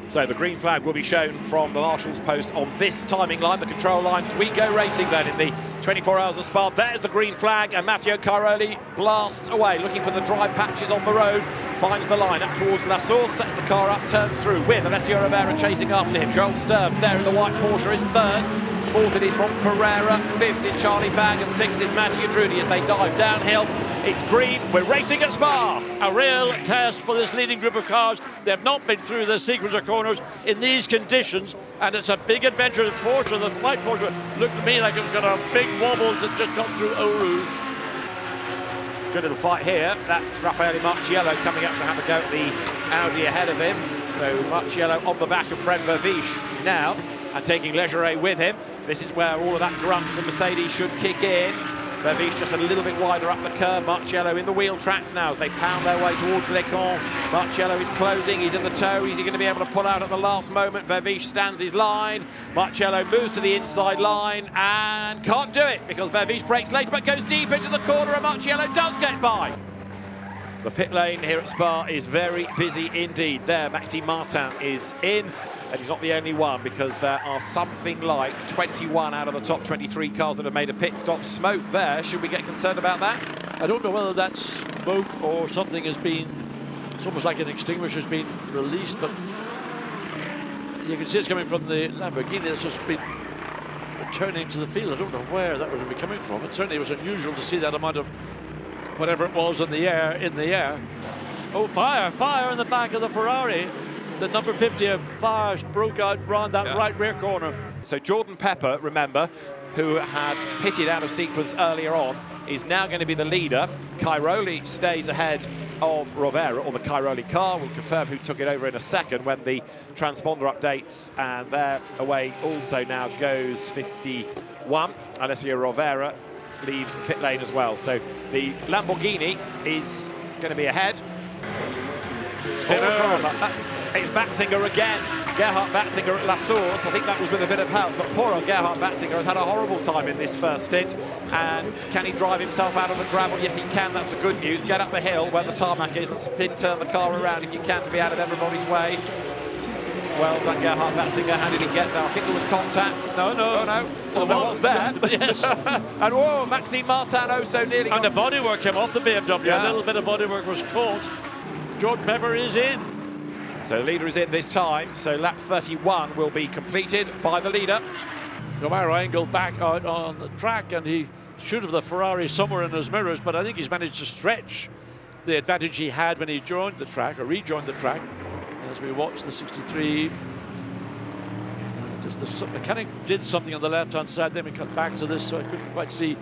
So the green flag will be shown from the marshal's post on this timing line, the control line. We go racing then in the 24 hours of Spa. There's the green flag, and Matteo Cairoli blasts away, looking for the dry patches on the road. Finds the line up towards La Source, sets the car up, turns through with Alessio Rivera chasing after him. Joel Sturm there in the white Porsche is third. Fourth it is from Pereira, fifth is Charlie Fag, and sixth is Mattia Druni as they dive downhill. It's green, we're racing at Spa. A real test for this leading group of cars. They've not been through the sequence of corners in these conditions, and it's a big adventure. The Porsche, the white Porsche, looked to me like it's got a big wobbles and just got through Oru. Good little fight here. That's Raffaele Marciello coming up to have a go at the Audi ahead of him. So Marciello on the back of Fred Verviche now, and taking Leggeret with him. This is where all of that grunt of the Mercedes should kick in. Verviche just a little bit wider up the curb. Marciello in the wheel tracks now as they pound their way towards Le Camp. Marciello is closing, he's in the toe, is he going to be able to pull out at the last moment? Verviche stands his line. Marciello moves to the inside line and can't do it because Verviche brakes later but goes deep into the corner and Marciello does get by. The pit lane here at Spa is very busy indeed. There, Maxime Martin is in, and he's not the only one because there are something like 21 out of the top 23 cars that have made a pit stop. Smoke there, should we get concerned about that? I don't know whether that's smoke or something has been, it's almost like an extinguisher has been released, but you can see it's coming from the Lamborghini that's just been returning to the field. I don't know where that would be coming from. It certainly was unusual to see that amount of whatever it was in the air. Oh, fire in the back of the Ferrari. The number 50 of fires broke out round that right rear corner. So Jordan Pepper, remember, who had pitted out of sequence earlier on, is now going to be the leader. Cairoli stays ahead of Rovera, or the Cairoli car. We'll confirm who took it over in a second when the transponder updates, and their away also now goes 51. Alessio Rovera leaves the pit lane as well. So the Lamborghini is going to be ahead. It's Vatzinger again. Gerhard Vatzinger at La Source. I think that was with a bit of help, but poor old Gerhard Vatzinger has had a horrible time in this first stint. And can he drive himself out of the gravel? Yes, he can. That's the good news. Get up the hill where the tarmac is and spin turn the car around if you can to be out of everybody's way. Well done, Gerhard Vatzinger. How did he get there? I think there was contact. No. Oh, no. Well, there was there. Yes. And whoa, Maxime Martin, oh, so nearly. And the bodywork came off the BMW. Yeah. A little bit of bodywork was caught. Jordan Pepper is in. So the leader is in this time. So lap 31 will be completed by the leader. Romero angled back out on the track, and he should have the Ferrari somewhere in his mirrors, but I think he's managed to stretch the advantage he had when he joined the track, or rejoined the track. As we watch the 63, just the mechanic did something on the left-hand side, then we cut back to this, so I couldn't quite see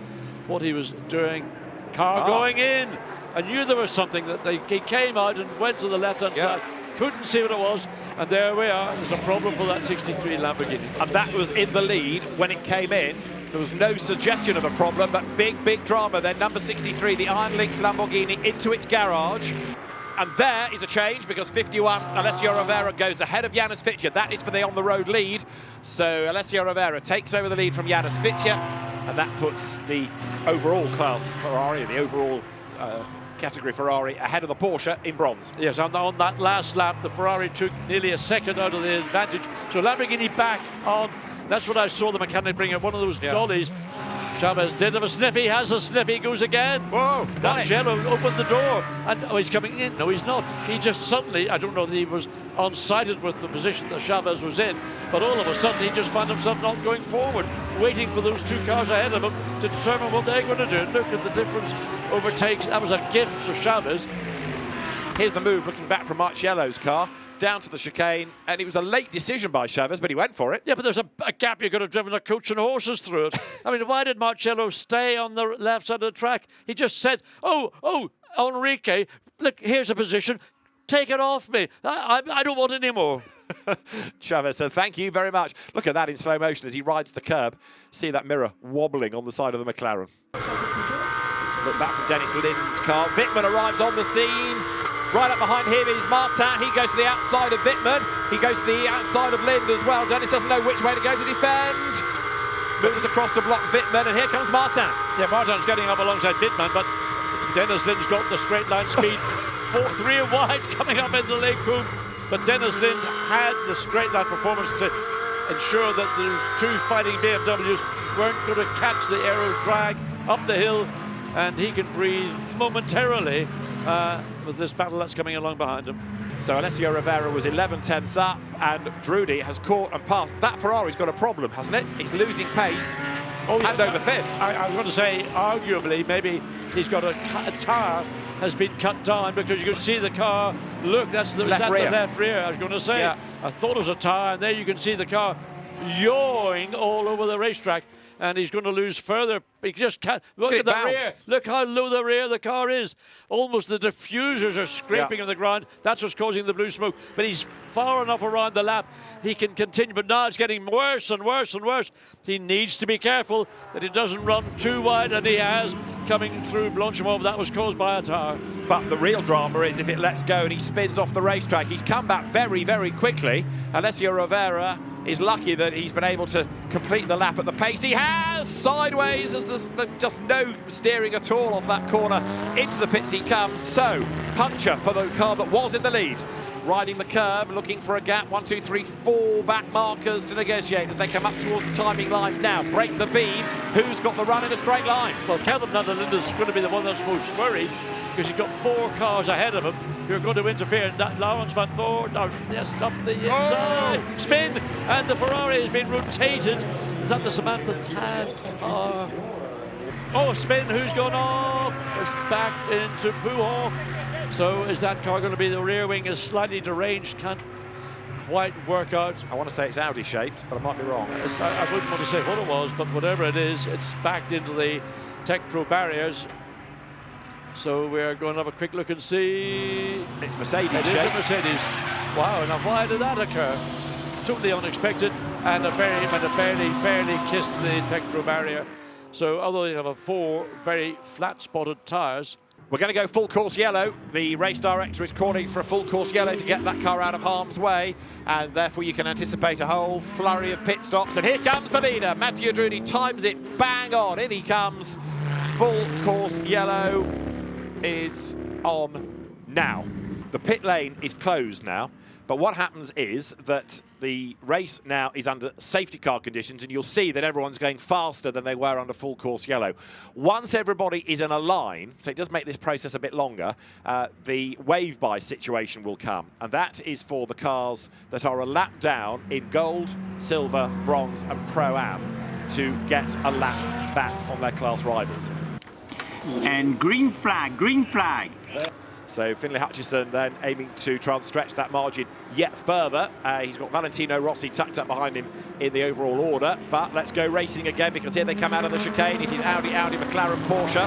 what he was doing. Car going in. I knew there was something that he came out and went to the left-hand side. Couldn't see what it was, and there we are. There's a problem for that 63 Lamborghini. And that was in the lead when it came in. There was no suggestion of a problem, but big drama then. Number 63, the Iron Lynx Lamborghini, into its garage. And there is a change because 51, Alessio Rivera goes ahead of Janis Fitcher. That is for the on-the-road lead. So Alessio Rivera takes over the lead from Janis Fitcher, and that puts the overall class Ferrari, the overall category Ferrari, ahead of the Porsche in bronze. Yes, and on that last lap, the Ferrari took nearly a second out of the advantage. So Lamborghini back on. That's what I saw the mechanic bring up, one of those dollies. Chavez did have a sniff, he has a sniff, he goes again. Whoa, Marciello opened the door, and he's coming in. No, he's not. He just suddenly, I don't know that he was unsighted with the position that Chavez was in, but all of a sudden he just found himself not going forward, waiting for those two cars ahead of him to determine what they're going to do. Look at the difference. Overtakes, that was a gift for Chavez. Here's the move, looking back from Marciello's car, down to the chicane, and it was a late decision by Chavez, but he went for it. Yeah, but there's a gap. You could have driven a coach and horses through it. I mean, why did Marciello stay on the left side of the track? He just said, oh, Enrique, look, here's a position. Take it off me. I don't want any more. Chavez said, thank you very much. Look at that in slow motion as he rides the curb. See that mirror wobbling on the side of the McLaren. Look back from Dennis Lind's car. Wittmann arrives on the scene. Right up behind him is Martin. He goes to the outside of Wittmann. He goes to the outside of Lind as well. Dennis doesn't know which way to go to defend. Moves across to block Wittmann, and here comes Martin. Yeah, Martin's getting up alongside Wittmann, but Dennis Lind's got the straight line speed. 3 wide coming up into Le Camp. But Dennis Lind had the straight line performance to ensure that those two fighting BMWs weren't going to catch the aero drag up the hill, and he can breathe momentarily with this battle that's coming along behind him. So Alessio Rivera was 11 tenths up, and Drudy has caught and passed. That Ferrari's got a problem, hasn't it? It's losing pace. Oh, yeah, hand over fist. I was going to say, arguably, maybe he's got a tyre has been cut down, because you can see the car. Look, that's the left rear. The left rear. I was going to say, yeah. I thought it was a tyre, and there you can see the car yawing all over the racetrack, and he's going to lose further. He just can't. Look at the rear. Look how low the rear the car is. Almost the diffusers are scraping on the ground. That's what's causing the blue smoke. But he's far enough around the lap. He can continue, but now it's getting worse and worse and worse. He needs to be careful that he doesn't run too wide, and he has, coming through Blanchimont. That was caused by a tyre. But the real drama is if it lets go and he spins off the racetrack. He's come back very, very quickly. Alessio Rivera is lucky that he's been able to complete the lap at the pace he has. Sideways, as there's just no steering at all off that corner. Into the pits he comes. So, puncture for the car that was in the lead. Riding the curb, looking for a gap. 1, 2, 3, 4 back markers to negotiate as they come up towards the timing line. Now, break the beam. Who's got the run in a straight line? Well, Calvin Nanderlinde's going to be the one that's most worried, because he's got 4 cars ahead of him who are going to interfere. Lawrence Van Thor, yes, up the inside. Spin, and the Ferrari has been rotated. Is that the Samantha Tad car? Oh, spin, who's gone off? It's backed into Pouhon. So is that car going to be, the rear wing is slightly deranged, can't quite work out. I want to say it's Audi shaped, but I might be wrong. I wouldn't want to say what it was, but whatever it is, it's backed into the Tech Pro barriers. So we're going to have a quick look and see. It's Mercedes It shaped. is a Mercedes. Wow, now why did that occur? Totally unexpected, and it barely kissed the Tech Pro barrier. So although you have 4 very flat spotted tyres. We're going to go full course yellow. The race director is calling for a full course yellow to get that car out of harm's way, and therefore you can anticipate a whole flurry of pit stops. And here comes the leader. Matteo Drudy times it bang on. In he comes. Full course yellow is on now. The pit lane is closed now, but what happens is that the race now is under safety car conditions, and you'll see that everyone's going faster than they were under full course yellow. Once everybody is in a line, so it does make this process a bit longer, the wave-by situation will come, and that is for the cars that are a lap down in gold, silver, bronze and Pro-Am to get a lap back on their class rivals. And green flag, green flag. So Finlay Hutchison then aiming to try and stretch that margin yet further. He's got Valentino Rossi tucked up behind him in the overall order. But let's go racing again, because here they come out of the chicane. It is Audi, McLaren, Porsche.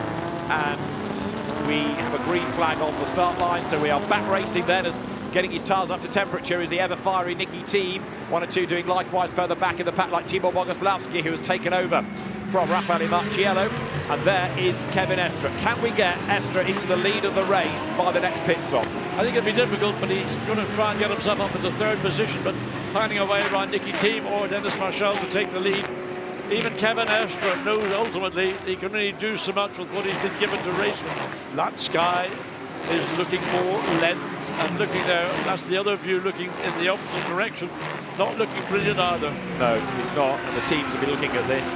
And we have a green flag on the start line. So we are back racing then, as getting his tyres up to temperature is the ever-fiery Nicky Team. 1 or 2 doing likewise further back in the pack, like Timo Boguslavski, who has taken over from Raffaele Marciello. And there is Kevin Estre. Can we get Estre into the lead of the race by the next pit stop? I think it'll be difficult, but he's going to try and get himself up into 3rd position, but finding a way around Nicky Team or Dennis Marshall to take the lead. Even Kevin Estre knows ultimately he can only do so much with what he's been given to race with. That Sky is looking more length and looking there. That's the other view, looking in the opposite direction. Not looking brilliant either. No, it's not, and the teams will be looking at this.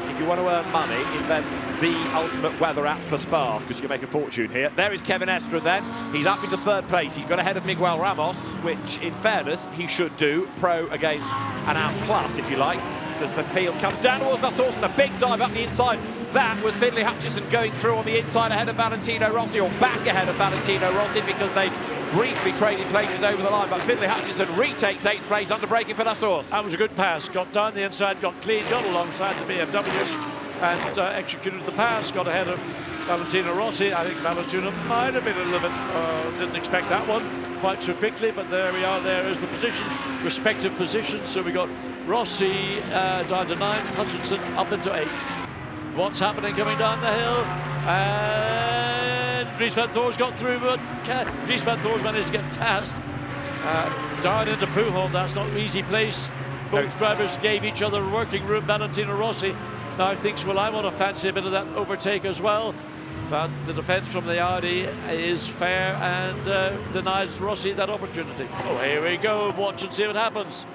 If you want to earn money, invent the ultimate weather app for Spa, because you can make a fortune here. There is Kevin Estre then. He's up into 3rd place. He's got ahead of Miguel Ramos, which, in fairness, he should do. Pro against an outclass, if you like, as the field comes down towards Nuss Austin. A big dive up the inside. That was Finlay Hutchison going through on the inside ahead of Valentino Rossi, or back ahead of Valentino Rossi, because they briefly traded places over the line. But Finlay Hutchison retakes 8th place under braking for Nuss Austin. That was a good pass. Got down the inside, got clean, got alongside the BMW, and executed the pass, got ahead of Valentino Rossi. I think Valentino might have been a little bit, didn't expect that one quite so quickly, but there we are. There is the position, respective positions. So we got Rossi down to 9th, Hutchinson up into 8th. What's happening coming down the hill? And Dries van Thor's got through, but Dries van Thor's managed to get past. Down into Pouhon, that's not an easy place. Both drivers gave each other working room. Valentino Rossi now thinks, well, I want to fancy a bit of that overtake as well. But the defence from the Audi is fair and denies Rossi that opportunity. Oh, here we go. Watch and see what happens.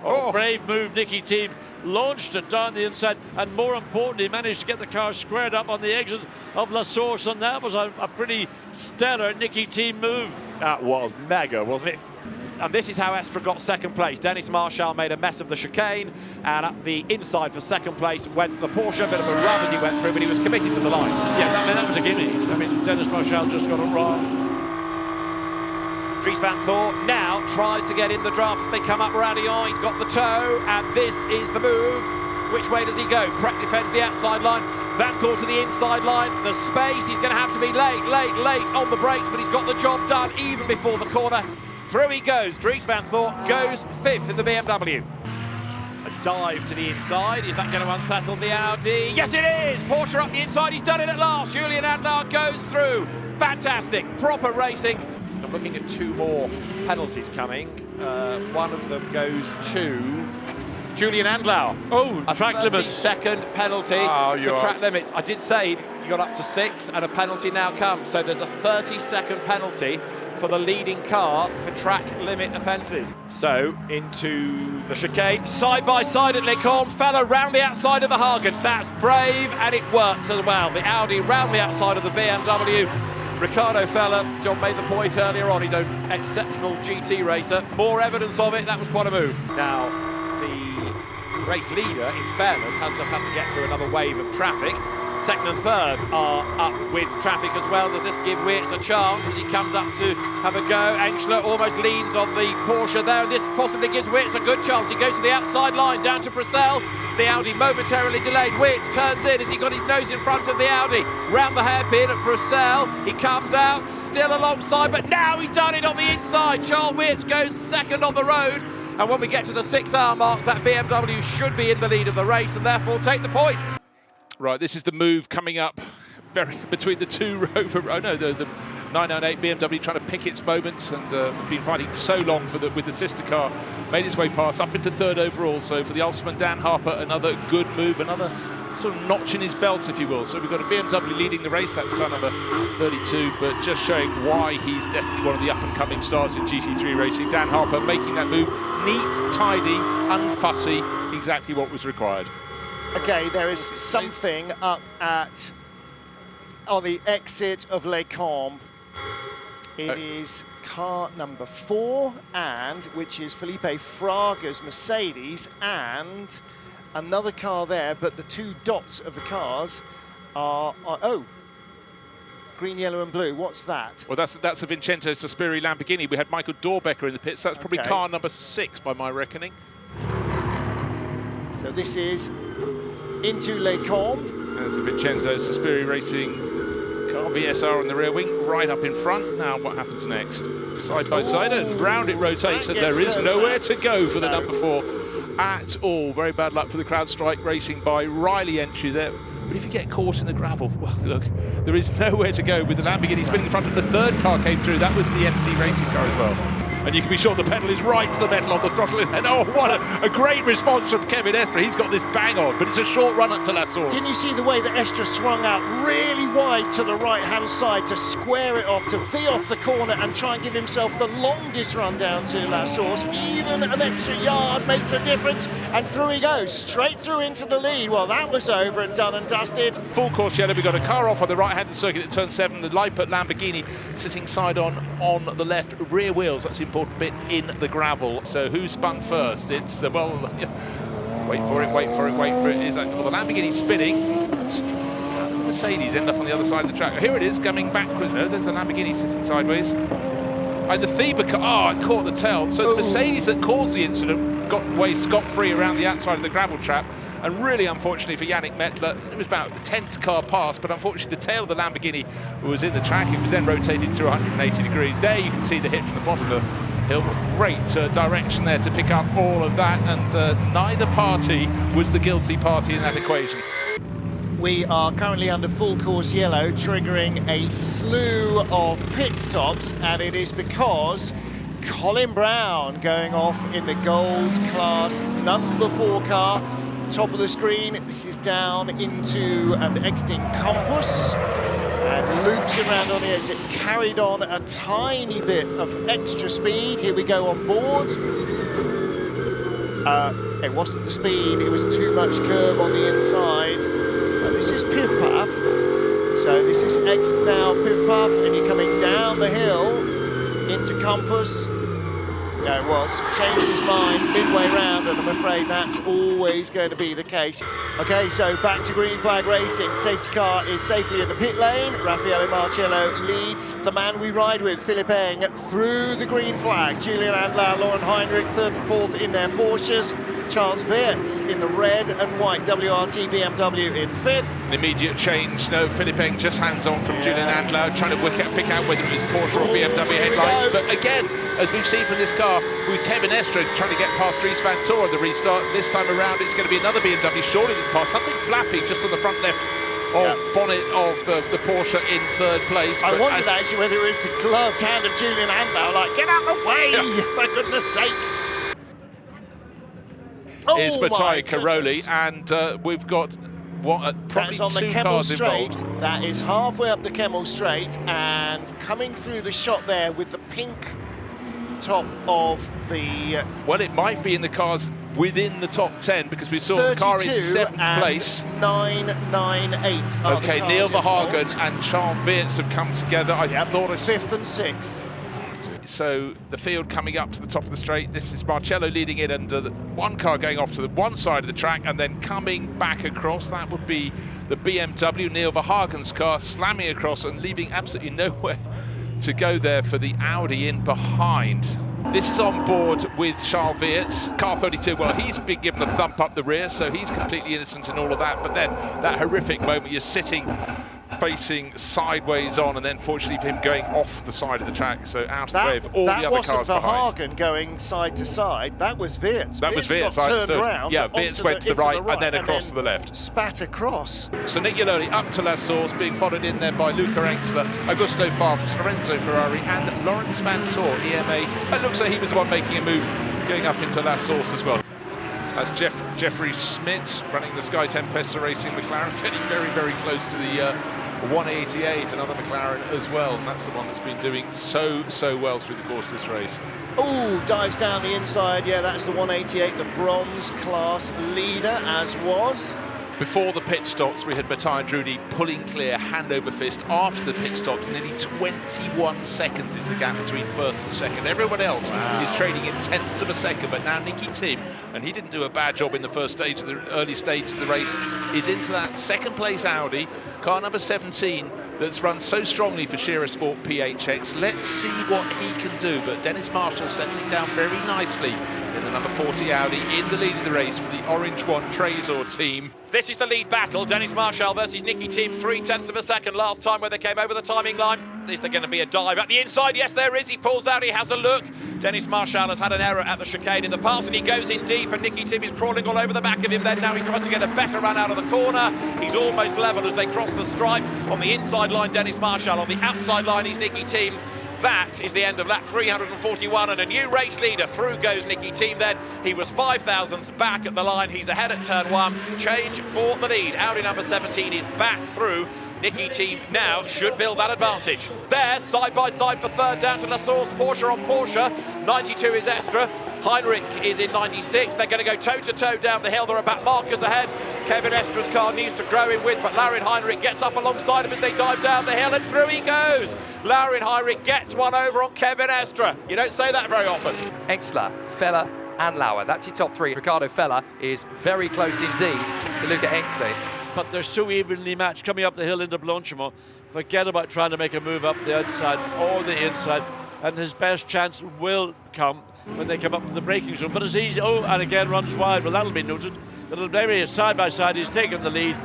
Oh, brave move, Nicky Team. Launched it down the inside, and more importantly, managed to get the car squared up on the exit of La Source, and that was a pretty stellar Nicky Team move. That was mega, wasn't it? And this is how Estra got second place. Dennis Marshall made a mess of the chicane, and up the inside for second place went the Porsche. A bit of a rub as he went through, but he was committed to the line. Yeah, that was a gimme. I mean, Dennis Marshall just got it wrong. Dries Van Thor now tries to get in the draft as they come up Radillon. He's got the toe, and this is the move. Which way does he go? Preck defends the outside line. Van Thor to the inside line. The space, he's going to have to be late on the brakes, but he's got the job done even before the corner. Through he goes. Dries Van Thor goes 5th in the BMW. A dive to the inside. Is that going to unsettle the Audi? Yes, it is! Porsche up the inside. He's done it at last. Julian Adler goes through. Fantastic. Proper racing. I'm looking at 2 more penalties coming. One of them goes to Julian Andlau. Oh, track limits. 30-second penalty for track limits. I did say you got up to 6, and a penalty now comes. So there's a 30-second penalty for the leading car for track limit offences. So into the chicane, side by side at Les Cornes, fella round the outside of the Hagen. That's brave, and it worked as well. The Audi round the outside of the BMW. Ricardo Fella, John made the point earlier on, he's an exceptional GT racer. More evidence of it, that was quite a move. Now, the race leader, in fairness, has just had to get through another wave of traffic. Second and third are up with traffic as well. Does this give Wirtz a chance as he comes up to have a go? Engschler almost leans on the Porsche there, and this possibly gives Wirtz a good chance. He goes to the outside line, down to Purcell. The Audi momentarily delayed. Wirtz turns in as he got his nose in front of the Audi. Round the hairpin at Purcell. He comes out, still alongside, but now he's done it on the inside. Charles Wirtz goes second on the road. And when we get to the 6-hour mark, that BMW should be in the lead of the race and therefore take the points. Right, this is the move coming up between the 2 Rover. Oh no, the 998 BMW trying to pick its moment and been fighting for so long with the sister car. Made its way past up into 3rd overall. So for the Ulsterman, Dan Harper, another good move, another sort of notch in his belt, if you will. So we've got a BMW leading the race. That's car number 32, but just showing why he's definitely one of the up-and-coming stars in GT3 racing. Dan Harper making that move, neat, tidy, unfussy, exactly what was required. Okay, there is something up on the exit of Les Cornes. It is car number 4, and which is Felipe Fraga's Mercedes, and another car there, but the 2 dots of the cars are green, yellow and blue. What's that? Well, that's a Vincenzo Sospiri Lamborghini. We had Michael Dorbecker in the pits. That's probably car number 6 by my reckoning. So this is into Les Cornes. There's a Vincenzo Sospiri Racing car, VSR on the rear wing, right up in front. Now what happens next? Side by side, and round it rotates, and there is nowhere to go for the number 4 at all. Very bad luck for the CrowdStrike Racing by Riley entry there. But if you get caught in the gravel, well, look, there is nowhere to go with the Lamborghini spinning in front, and the 3rd car came through. That was the ST Racing car as well. And you can be sure the pedal is right to the metal on the throttle. And oh, what a great response from Kevin Estre. He's got this bang on, but it's a short run up to La Source. Didn't you see the way that Estre swung out really wide to the right-hand side to square it off, to V off the corner and try and give himself the longest run down to La Source? Even an extra yard makes a difference, and through he goes, straight through into the lead. Well, that was over and done and dusted. Full course yellow. We've got a car off on the right-hand circuit at turn 7. The Lippert Lamborghini sitting side on the left, rear wheels. That's the important bit in the gravel. So who spun first? It's well, wait for it. Is that, well, the Lamborghini spinning. The Mercedes end up on the other side of the track. Here it is coming backwards. No, there's the Lamborghini sitting sideways. And the Thieber car, it caught the tail. So the Mercedes that caused the incident got away scot-free around the outside of the gravel trap. And really, unfortunately for Yannick Mettler, it was about the 10th car past, but unfortunately the tail of the Lamborghini was in the track. It was then rotated through 180 degrees. There you can see the hit from the bottom of the hill. Great direction there to pick up all of that, and neither party was the guilty party in that equation. We are currently under full course yellow, triggering a slew of pit stops, and it is because Colin Brown going off in the gold class number 4 car top of the screen. This is down into an exiting compass and loops around on the exit, carried on a tiny bit of extra speed. Here we go on board. It wasn't the speed, it was too much curve on the inside. This is Piff Puff. So this is exit now, Piff Puff, and you're coming down the hill into compass. Yeah, it was. Changed his mind midway round, and I'm afraid that's always going to be the case. Okay, so back to green flag racing. Safety car is safely in the pit lane. Raffaele Marcello leads the man we ride with, Philipp Eng, through the green flag. Julian Andlau, Lauren Heinrich, third and fourth in their Porsches. Charles Weerts in the red and white WRT BMW in fifth. An immediate change. No, Philipp Eng just hands-on from Julian Andlau, trying to pick out whether it was Porsche or BMW headlights. But again, as we've seen from this car, with Kevin Estre trying to get past Dries van Tor on the restart, this time around it's going to be another BMW surely this past. Something flapping just on the front left of bonnet of the Porsche in third place. I wondered actually whether it was the gloved hand of Julian Andlau, like, get out of the way, for goodness sake. Is Mattia Caroli, and we've got probably on the two Kemmel cars straight. involved. That is halfway up the Kemmel straight, and coming through the shot there with the pink top of the... Well, it might be in the cars within the top 10, because we saw the car in 7th place. 998. Okay, Neil Verhagen and Charles Weerts have come together. I thought 5th and 6th. So the field coming up to the top of the straight. This is Marcello leading in, and one car going off to the one side of the track and then coming back across. That would be the BMW, Neil Verhagen's car, slamming across and leaving absolutely nowhere to go there for the Audi in behind. This is on board with Charles Weerts, car 32. Well, he's been given a thump up the rear, so he's completely innocent in all of that. But then that horrific moment, you're sitting facing sideways on, and then fortunately for him going off the side of the track, so out of the way of all the other cars behind. That wasn't Verhagen going side to side, that was Weerts. That was Weerts, got turned around. Yeah, Weerts went to the right and then across to the left. Spat across. So Nick Iannone up to La Source, being followed in there by Luca Engstler, Augusto Farfus, Lorenzo Ferrari and Lawrence Van Tor, EMA. It looks like he was the one making a move going up into La Source as well. As Jeffrey Schmidt running the Sky Tempesta Racing McLaren, getting very, very close to the 188, another McLaren as well, and that's the one that's been doing so well through the course of this race. Oh, dives down the inside. Yeah, that's the 188, the bronze class leader, as was. Before the pit stops, we had Mattia Drudi pulling clear, hand over fist. After the pit stops, nearly 21 seconds is the gap between first and second. Everyone else is trading in tenths of a second, but now Nicky Tim, and he didn't do a bad job in the first stage, the early stages of the race, is into that second place Audi, car number 17, that's run so strongly for Shearer Sport PHX. Let's see what he can do, but Dennis Marshall settling down very nicely in the number 40 Audi, in the lead of the race for the Orange One Trésor team. This is the lead battle, Dennis Marshall versus Nicky Tim, 0.3 of a second last time where they came over the timing line. Is there going to be a dive at the inside? Yes, there is. He pulls out, he has a look. Dennis Marshall has had an error at the chicane in the past, and he goes in deep, and Nicky Tim is crawling all over the back of him then. Now he tries to get a better run out of the corner. He's almost level as they cross the stripe. On the inside line, Dennis Marshall. On the outside line, he's Nicky Tim. That is the end of lap 341, and a new race leader. Through goes Nicky Tim then. He was 5 thousandths back at the line. He's ahead at turn 1. Change for the lead. Audi number 17 is back through. Nicky Tim now should build that advantage. There, side by side for third, down to La Source. Porsche on Porsche. 92 is Estre. Heinrich is in 96. They're going to go toe-to-toe down the hill. There are back markers ahead. Kevin Estre's car needs to grow in with, but Laurin Heinrich gets up alongside him as they dive down the hill, and through he goes. Laurin Heinrich gets one over on Kevin Estre. You don't say that very often. Engstler, Feller and Lauer. That's your top three. Ricardo Feller is very close indeed to Luca Engstler. But they're so evenly matched coming up the hill into Blanchimont. Forget about trying to make a move up the outside or the inside, and his best chance will come when they come up to the braking zone. But it's easy. Oh, and again runs wide. Well, that'll be noted. But there he is, side by side. He's taken the lead.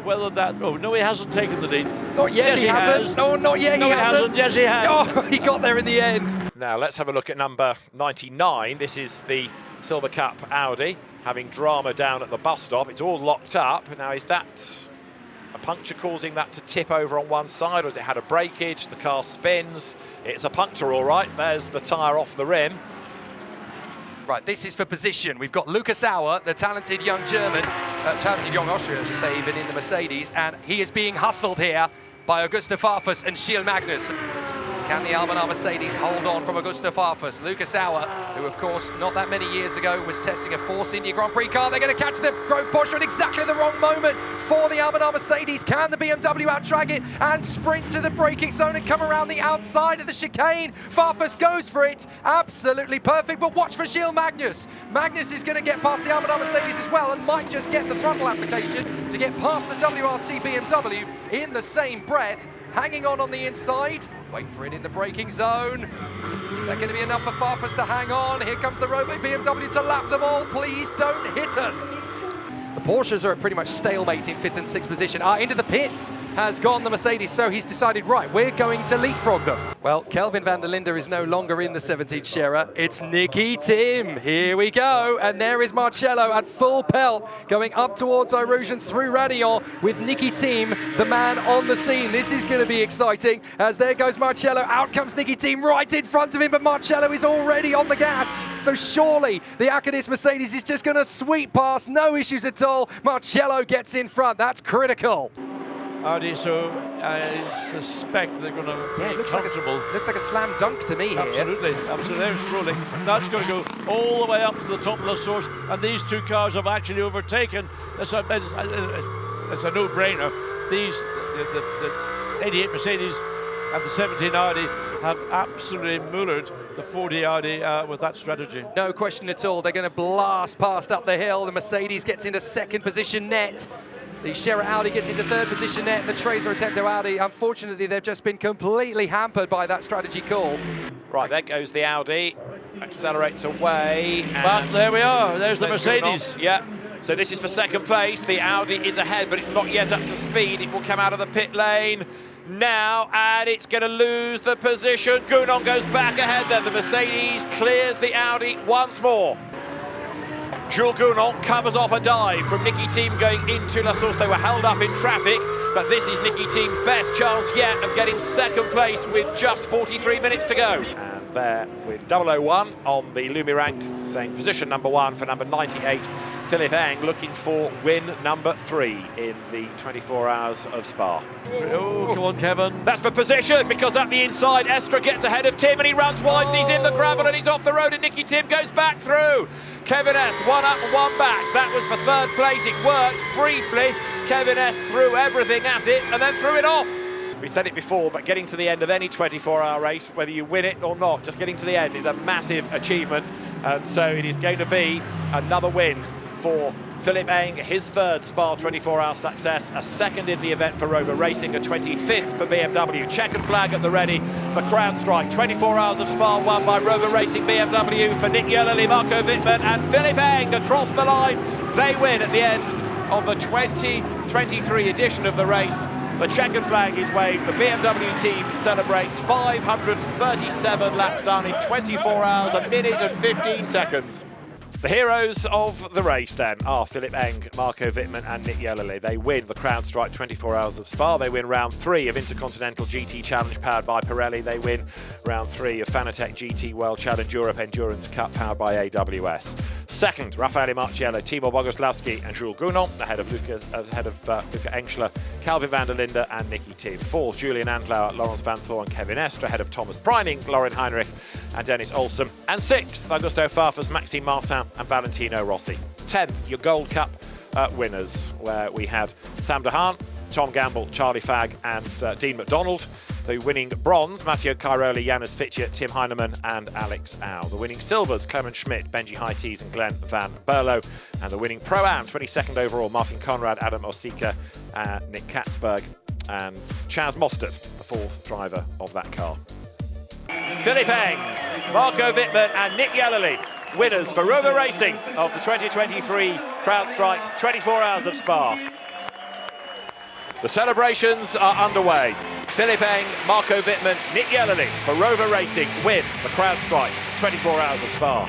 Whether that... Oh, no, he hasn't taken the lead. Not yet, yes, he hasn't. No, not yet, no, he hasn't. Yes, he has. Oh, he got there in the end. Now let's have a look at number 99. This is the Silver Cup Audi, having drama down at the bus stop. It's all locked up. Now, is that a puncture causing that to tip over on one side, or has it had a breakage? The car spins. It's a puncture, all right. There's the tyre off the rim. Right, this is for position. We've got Lukas Auer, the talented young German, talented young Austrian, I should say, even in the Mercedes, and he is being hustled here by Augusto Farfus and Gilles Magnus. Can the Almanar Mercedes hold on from Augusto Farfus? Lukas Auer, who of course not that many years ago was testing a Force India Grand Prix car. They're going to catch the Grove Porsche at exactly the wrong moment for the Almanar Mercedes. Can the BMW out-drag it and sprint to the braking zone and come around the outside of the chicane? Farfus goes for it, absolutely perfect, but watch for Gilles Magnus. Magnus is going to get past the Almanar Mercedes as well and might just get the throttle application to get past the WRT BMW in the same breath. Hanging on the inside, wait for it in the braking zone. Is that going to be enough for Farfus to hang on? Here comes the Rover BMW to lap them all. Please don't hit us. The Porsches are at pretty much stalemate in 5th and 6th position. Into the pits has gone the Mercedes, so he's decided, right, we're going to leapfrog them. Well, Kelvin van der Linde is no longer in the 17th Scherer. It's Nicky Tim. Here we go. And there is Marcello at full pelt going up towards Irusian through Radillon with Nicky Tim, the man on the scene. This is going to be exciting as there goes Marcello. Out comes Nicky Tim right in front of him, but Marcello is already on the gas. So surely the Acadis Mercedes is just going to sweep past, no issues at all. Marcello gets in front. That's critical. Audi, so I suspect they're going to be comfortable. Looks like a slam dunk to me here. Absolutely. They're strolling. That's going to go all the way up to the top of the source, and these two cars have actually overtaken. It's a no-brainer. The 88 Mercedes and the 17 Audi have absolutely mullered the 40 Audi with that strategy. No question at all. They're going to blast past up the hill. The Mercedes gets into 2nd position net. The Scherer Audi gets into 3rd position net. The Trezo Attento Audi, unfortunately, they've just been completely hampered by that strategy call. Right, there goes the Audi. Accelerates away. But there we are. There's the Mercedes. Yeah. So this is for 2nd place. The Audi is ahead, but it's not yet up to speed. It will come out of the pit lane now, and it's going to lose the position. Gounon goes back ahead then. The Mercedes clears the Audi once more. Jules Gounon covers off a dive from Nicky Tim going into La Source. They were held up in traffic, but this is Nicky Tim's best chance yet of getting 2nd place with just 43 minutes to go. And there with 001 on the Lumi rank, saying position number 1 for number 98, Philippe Eng, looking for win number 3 in the 24 hours of Spa. Oh, come on, Kevin. That's for position, because up the inside, Estra gets ahead of Tim and he runs wide, and he's in the gravel and he's off the road, and Nicky Tim goes back through. Kevin Est, 1 up and 1 back. That was for 3rd place. It worked briefly. Kevin Est threw everything at it and then threw it off. We said it before, but getting to the end of any 24-hour race, whether you win it or not, just getting to the end is a massive achievement. And so it is going to be another win for Philippe Eng, his 3rd Spa 24-hour success, a 2nd in the event for Rover Racing, a 25th for BMW. Checkered flag at the ready for CrowdStrike. 24 hours of Spa won by Rover Racing BMW for Nick Yellerly, Marco Wittmann and Philippe Eng across the line. They win at the end of the 2023 edition of the race. The checkered flag is waved. The BMW team celebrates 537 laps done in 24 hours, 1 minute and 15 seconds. The heroes of the race then are Philippe Eng, Marco Wittmann and Nick Yellerly. They win the CrowdStrike 24 Hours of Spa. They win round 3 of Intercontinental GT Challenge powered by Pirelli. They win round 3 of Fanatec GT World Challenge Europe Endurance Cup powered by AWS. 2nd, Raffaele Marciello, Timo Bogoslawski and Jules Gounon ahead of Luca Engschler, Calvin van der Linde and Nicky Tim. 4th, Julian Andlauer, Laurens van Thor and Kevin Estre ahead of Thomas Preining, Laurin Heinrich and Dennis Olsen. And 6th, Augusto Farfus, Maxime Martin and Valentino Rossi. 10th, your Gold Cup winners, where we had Sam DeHaan, Tom Gamble, Charlie Fagg and Dean McDonald. The winning bronze, Matteo Cairoli, Janus Fitcher, Tim Heinemann and Alex Au. The winning silvers, Clement Schmidt, Benji Highties and Glenn Van Berlo. And the winning Pro-Am, 22nd overall, Martin Conrad, Adam Osika, Nick Katzberg and Chaz Mostert, the 4th driver of that car. Philippe Eng, Marco Wittmann and Nick Yellerly, winners for Rover Racing of the 2023 CrowdStrike 24 Hours of Spa. The celebrations are underway. Philippe Eng, Marco Wittmann, Nick Yellerly for Rover Racing win the CrowdStrike 24 Hours of Spa.